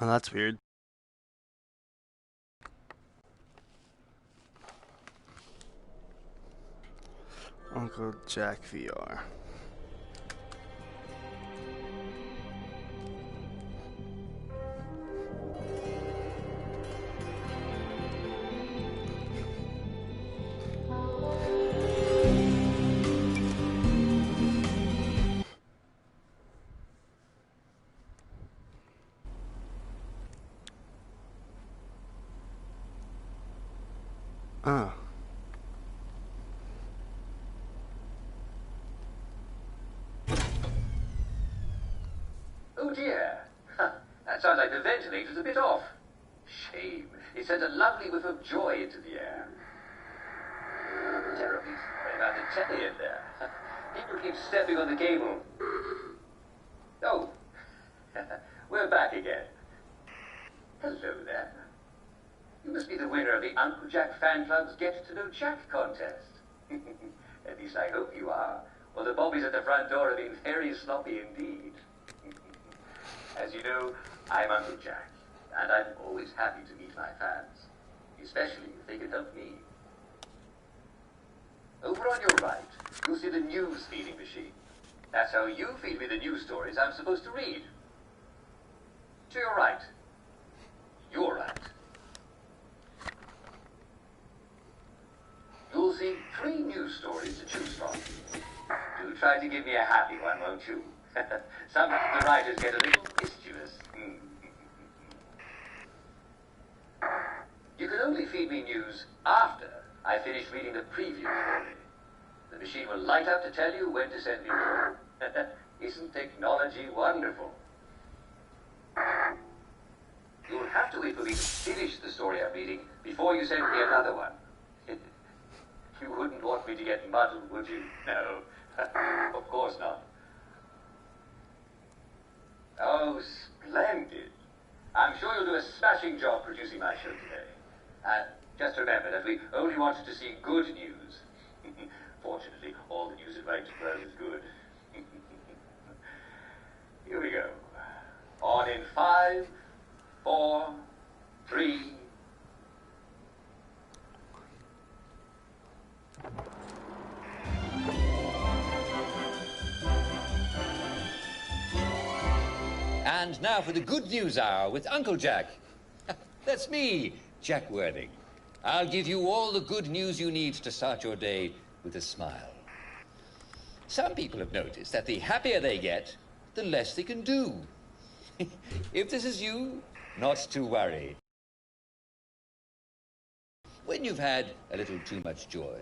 Oh, that's weird. Uncle Jack VR. Ah. Oh dear. That sounds like the ventilator's a bit off. Shame. It sent a lovely whiff of joy into the air. Terribly sorry about the telly in there. People keep stepping on the cable. Oh. We're back again. Hello there. You must be the winner of the Uncle Jack Fan Club's Get to Know Jack contest. At least I hope you are, or the bobbies at the front door have been very sloppy indeed. As you know, I'm Uncle Jack, and I'm always happy to meet my fans, especially if they can help me. Over on your right, you'll see the news feeding machine. That's how you feed me the news stories I'm supposed to read. To your right. Your right. You'll see 3 news stories to choose from. Do try to give me a happy one, won't you? Sometimes the writers get a little mischievous. You can only feed me news after I finish reading the preview story. The machine will light up to tell you when to send me more. Isn't technology wonderful? You'll have to wait for me to finish the story I'm reading before you send me another one. You wouldn't want me to get muddled, would you? No, of course not. Oh, splendid. I'm sure you'll do a smashing job producing my show today. Just remember that we only wanted to see good news. Fortunately, all the news at Right to Well is good. Here we go. On in 5, 4, 3... And now for the Good News Hour with Uncle Jack. That's me, Jack Worthing. I'll give you all the good news you need to start your day with a smile. Some people have noticed that the happier they get, the less they can do. If this is you, not to worry. When you've had a little too much joy,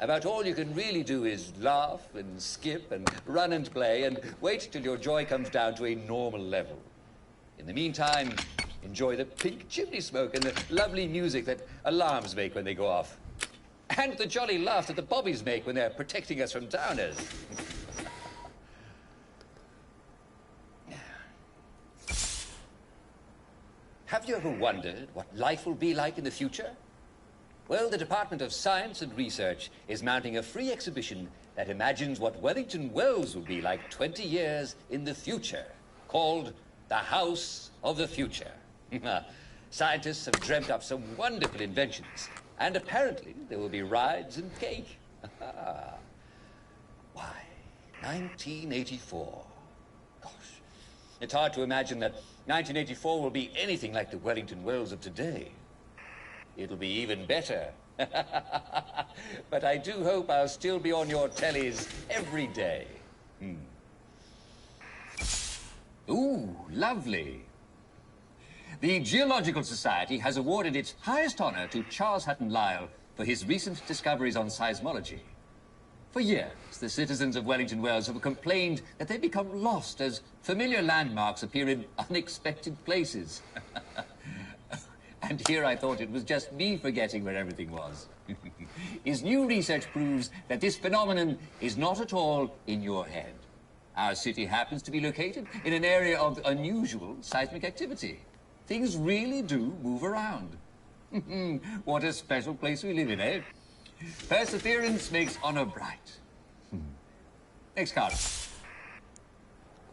about all you can really do is laugh and skip and run and play and wait till your joy comes down to a normal level. In the meantime, enjoy the pink chimney smoke and the lovely music that alarms make when they go off. And the jolly laugh that the bobbies make when they're protecting us from downers. Have you ever wondered what life will be like in the future? Well, the Department of Science and Research is mounting a free exhibition that imagines what Wellington Wells will be like 20 years in the future, called the House of the Future. Scientists have dreamt up some wonderful inventions, and apparently there will be rides and cake. Why, 1984. Gosh, it's hard to imagine that 1984 will be anything like the Wellington Wells of today. It'll be even better. But I do hope I'll still be on your tellies every day. Ooh, lovely. The Geological Society has awarded its highest honor to Charles Hutton Lyell for his recent discoveries on seismology. For years, the citizens of Wellington Wells have complained that they become lost as familiar landmarks appear in unexpected places. And here I thought it was just me forgetting where everything was. His new research proves that this phenomenon is not at all in your head. Our city happens to be located in an area of unusual seismic activity. Things really do move around. What a special place we live in, eh? Perseverance makes honor bright. Next card.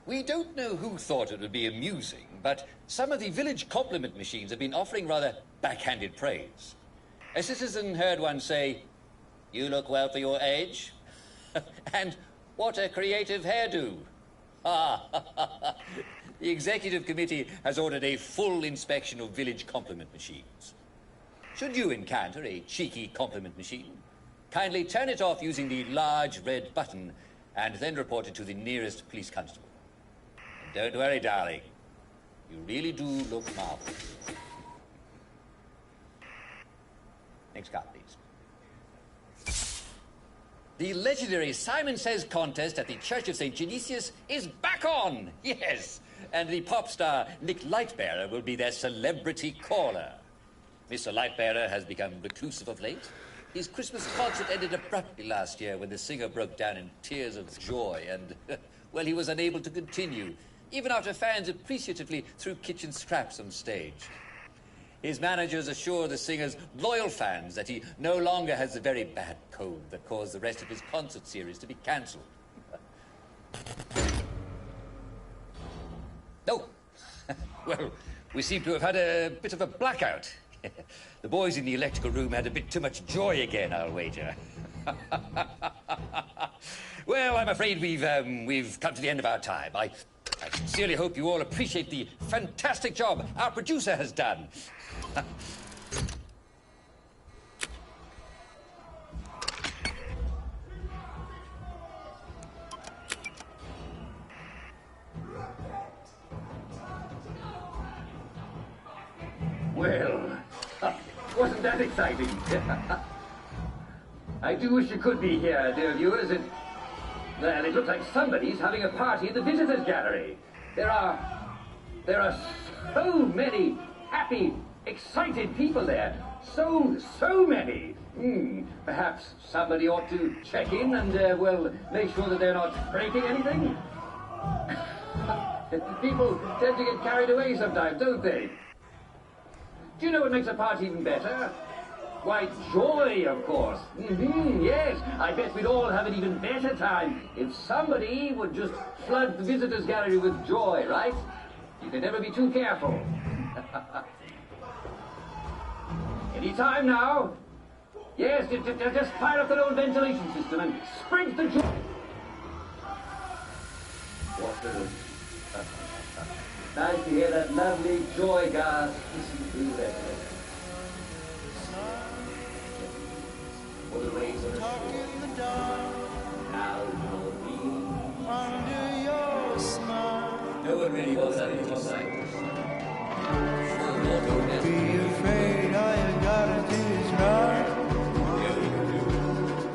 We don't know who thought it would be amusing, but some of the village compliment machines have been offering rather backhanded praise. A citizen heard one say, "You look well for your age," and "What a creative hairdo." The executive committee has ordered a full inspection of village compliment machines. Should you encounter a cheeky compliment machine, kindly turn it off using the large red button and then report it to the nearest police constable. And don't worry, darling. You really do look marvelous. Next card, please. The legendary Simon Says contest at the Church of St. Genesius is back on! Yes! And the pop star Nick Lightbearer will be their celebrity caller. Mr. Lightbearer has become reclusive of late. His Christmas concert ended abruptly last year when the singer broke down in tears of joy and, well, he was unable to continue, even after fans appreciatively threw kitchen scraps on stage. His managers assure the singer's loyal fans that he no longer has the very bad cold that caused the rest of his concert series to be cancelled. Oh, well, we seem to have had a bit of a blackout. The boys in the electrical room had a bit too much joy again, I'll wager. Well, I'm afraid we've come to the end of our time. I sincerely hope you all appreciate the fantastic job our producer has done. Well, wasn't that exciting? I do wish you could be here, dear viewers. Well, it looks like somebody's having a party in the visitors' gallery. There are so many happy, excited people there. So many. Perhaps somebody ought to check in and, well, make sure that they're not breaking anything. People tend to get carried away sometimes, don't they? Do you know what makes a party even better? Why, joy, of course. Yes, I bet we'd all have an even better time if somebody would just flood the visitors' gallery with joy, right? You can never be too careful. Any time now. Yes, just fire up that old ventilation system and spread the joy. Nice to hear that lovely joy gas hissing through that place. For the rays on the shore. Now you'll be under your smile. No one really wants that in your sight. Don't be afraid, all you gotta do is run.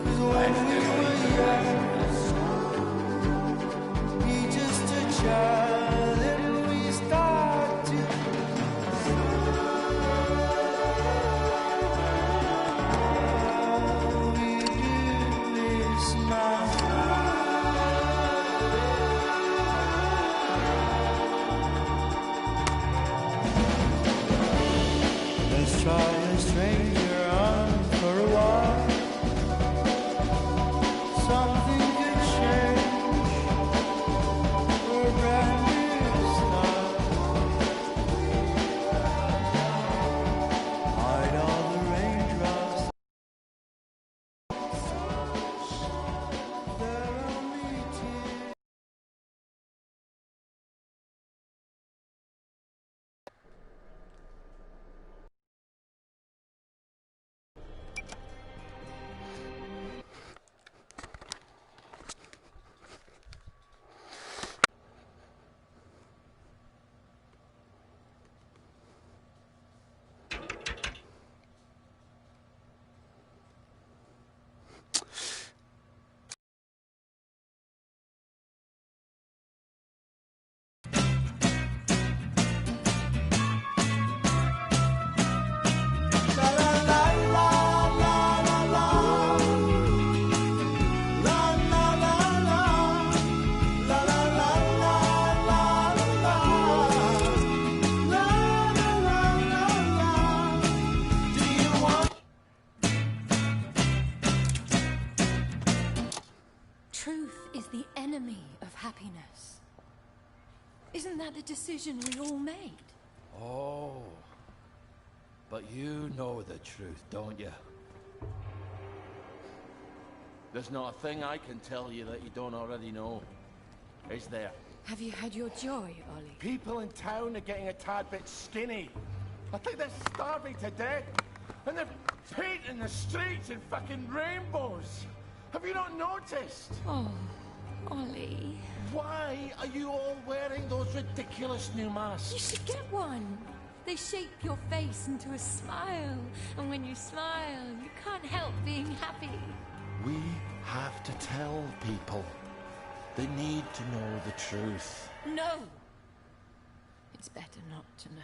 Cause when we were young, be just a child. Try a stranger on for a while. Something could change for a brand new start. Hide all the raindrops. They're only tears. Truth is the enemy of happiness. Isn't that the decision we all made? Oh. But you know the truth, don't you? There's not a thing I can tell you that you don't already know. Is there? Have you had your joy, Ollie? People in town are getting a tad bit skinny. I think they're starving to death. And they're painting the streets in fucking rainbows. Have you not noticed? Oh, Ollie. Why are you all wearing those ridiculous new masks? You should get one. They shape your face into a smile. And when you smile, you can't help being happy. We have to tell people. They need to know the truth. No! It's better not to know.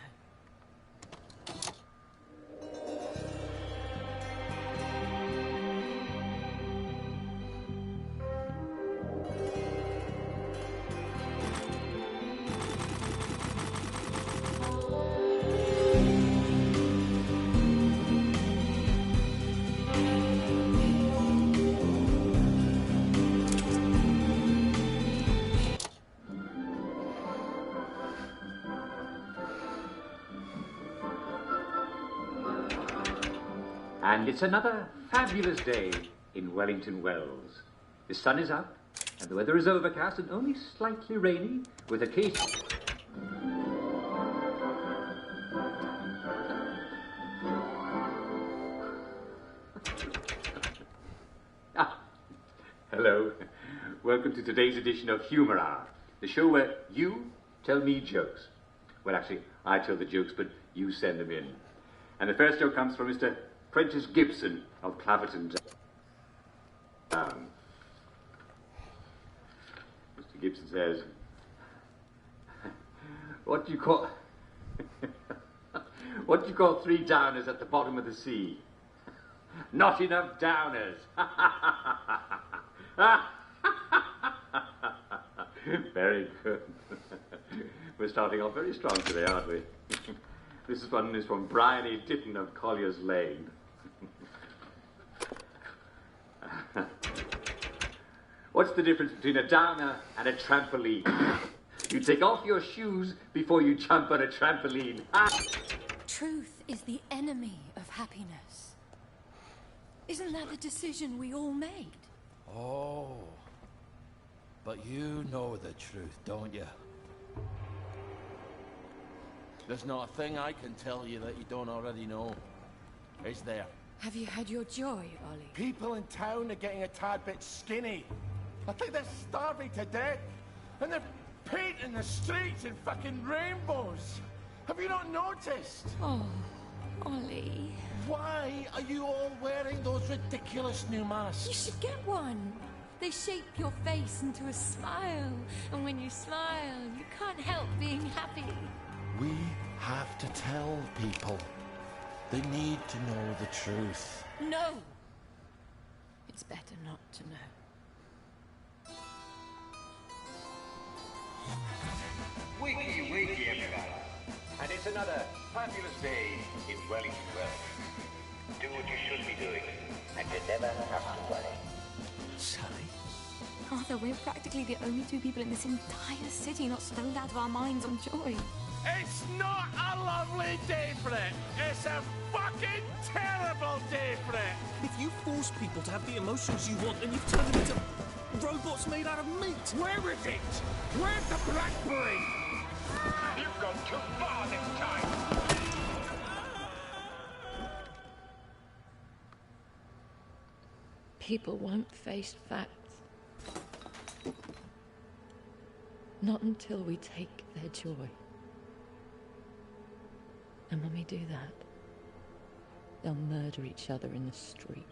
And it's another fabulous day in Wellington Wells. The sun is up, and the weather is overcast and only slightly rainy, with occasional... Hello. Welcome to today's edition of Humor Hour, the show where you tell me jokes. Well, actually, I tell the jokes, but you send them in. And the first joke comes from Mr. Prentice Gibson of Claverton Down. Mr. Gibson says, what do you call three downers at the bottom of the sea? Not enough downers. Very good. We're starting off very strong today, aren't we? This one is from Brian E. Ditton of Collier's Lane. What's the difference between a downer and a trampoline? You take off your shoes before you jump on a trampoline. Truth is the enemy of happiness. Isn't that the decision we all made? Oh. But you know the truth, don't you? There's not a thing I can tell you that you don't already know. Is there? Have you had your joy, Ollie? People in town are getting a tad bit skinny. I think they're starving to death. And they're painting the streets in fucking rainbows. Have you not noticed? Oh, Ollie. Why are you all wearing those ridiculous new masks? You should get one. They shape your face into a smile. And when you smile, you can't help being happy. We have to tell people. They need to know the truth. No! It's better not to know. Wakey, wakey, everybody. And it's another fabulous day in Wellington Wells. Do what you should be doing, and you never have to worry. Sally? Arthur, we're practically the only two people in this entire city not stoned out of our minds on joy. It's not a lovely day for it. It's a fucking terrible day for it. If you force people to have the emotions you want, then you've turned them into robots made out of meat. Where is it? Where's the blackberry? You've gone too far this time. People won't face facts. Not until we take their joy. And when we do that, they'll murder each other in the street.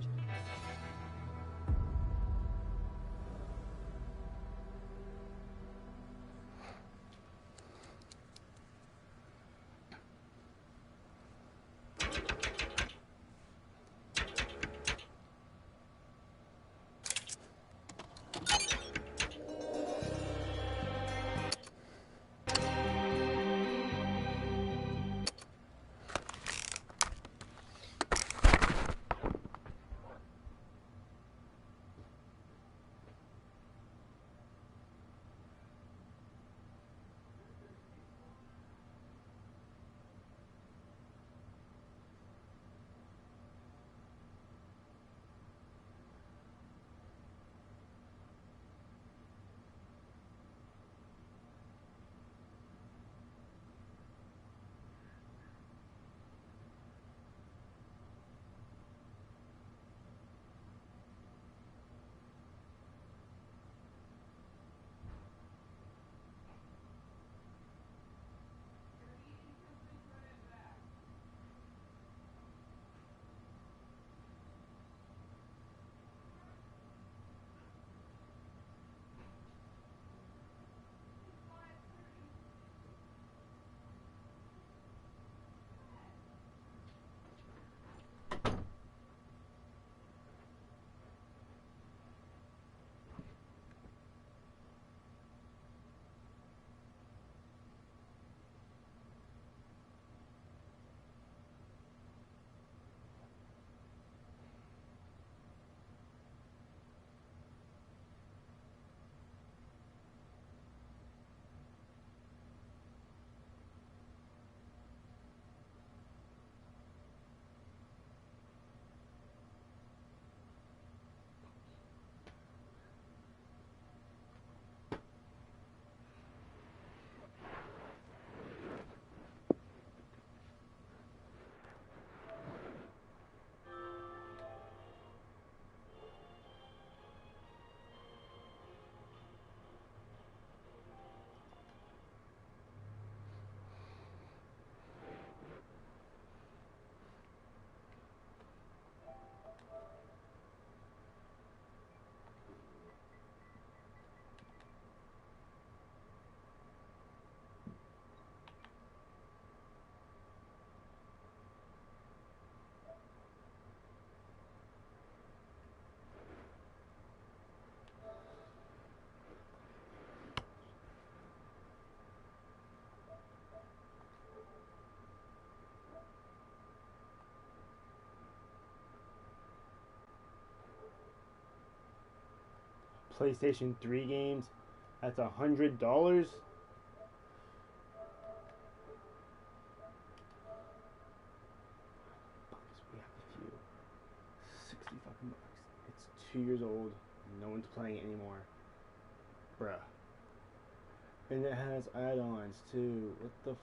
PlayStation 3 games. That's $100. We have a few. 60 fucking bucks. It's 2 years old. No one's playing it anymore. Bruh. And it has add-ons too. What the